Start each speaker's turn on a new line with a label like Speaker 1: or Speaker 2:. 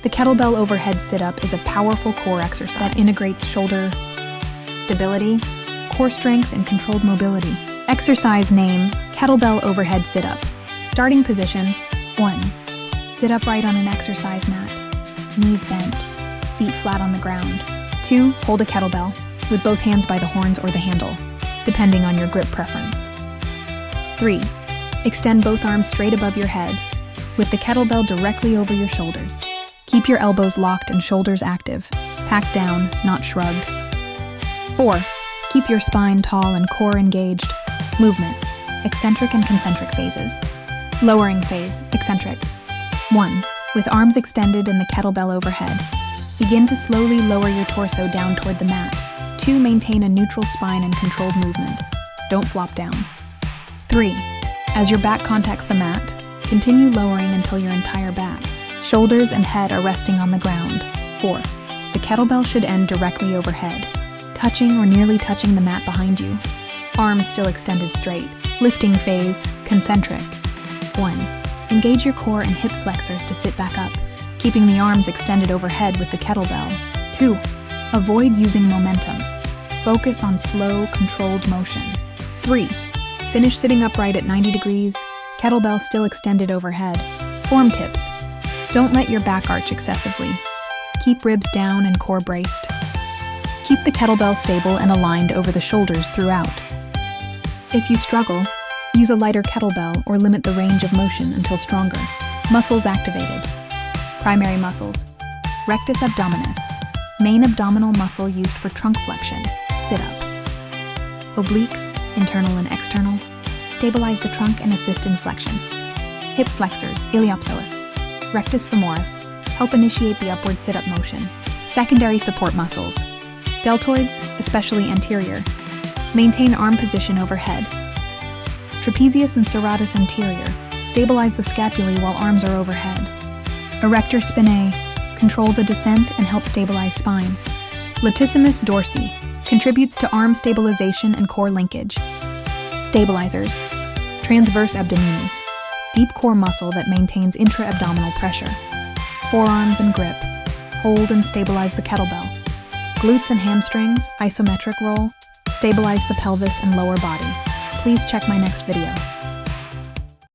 Speaker 1: The Kettlebell Overhead Sit-Up is a powerful core exercise that integrates shoulder stability, core strength, and controlled mobility. Exercise name, Kettlebell Overhead Sit-Up. Starting position, 1. Sit upright on an exercise mat, knees bent, feet flat on the ground. 2. Hold a kettlebell, with both hands by the horns or the handle, depending on your grip preference. 3. Extend both arms straight above your head, with the kettlebell directly over your shoulders. Keep your elbows locked and shoulders active, packed down, not shrugged. 4. Keep your spine tall and core engaged. Movement, eccentric and concentric phases. Lowering phase, eccentric. 1. With arms extended and the kettlebell overhead, begin to slowly lower your torso down toward the mat. 2. Maintain a neutral spine and controlled movement. Don't flop down. 3. As your back contacts the mat, continue lowering until your entire back, shoulders and head are resting on the ground. 4. The kettlebell should end directly overhead, touching or nearly touching the mat behind you. Arms still extended straight. Lifting phase, concentric. 1. Engage your core and hip flexors to sit back up, keeping the arms extended overhead with the kettlebell. 2. Avoid using momentum. Focus on slow, controlled motion. 3. Finish sitting upright at 90 degrees, kettlebell still extended overhead. Form tips. Don't let your back arch excessively. Keep ribs down and core braced. Keep the kettlebell stable and aligned over the shoulders throughout. If you struggle, use a lighter kettlebell or limit the range of motion until stronger. Muscles activated. Primary muscles. Rectus abdominis, main abdominal muscle used for trunk flexion, sit-up. Obliques, internal and external, stabilize the trunk and assist in flexion. Hip flexors, iliopsoas, rectus femoris, help initiate the upward sit-up motion. Secondary support muscles. Deltoids, especially anterior, maintain arm position overhead. Trapezius and serratus anterior, stabilize the scapulae while arms are overhead. Erector spinae, control the descent and help stabilize spine. Latissimus dorsi, contributes to arm stabilization and core linkage. Stabilizers. Transverse abdominis, deep core muscle that maintains intra-abdominal pressure. Forearms and grip, hold and stabilize the kettlebell. Glutes and hamstrings, isometric roll, stabilize the pelvis and lower body. Please check my next video.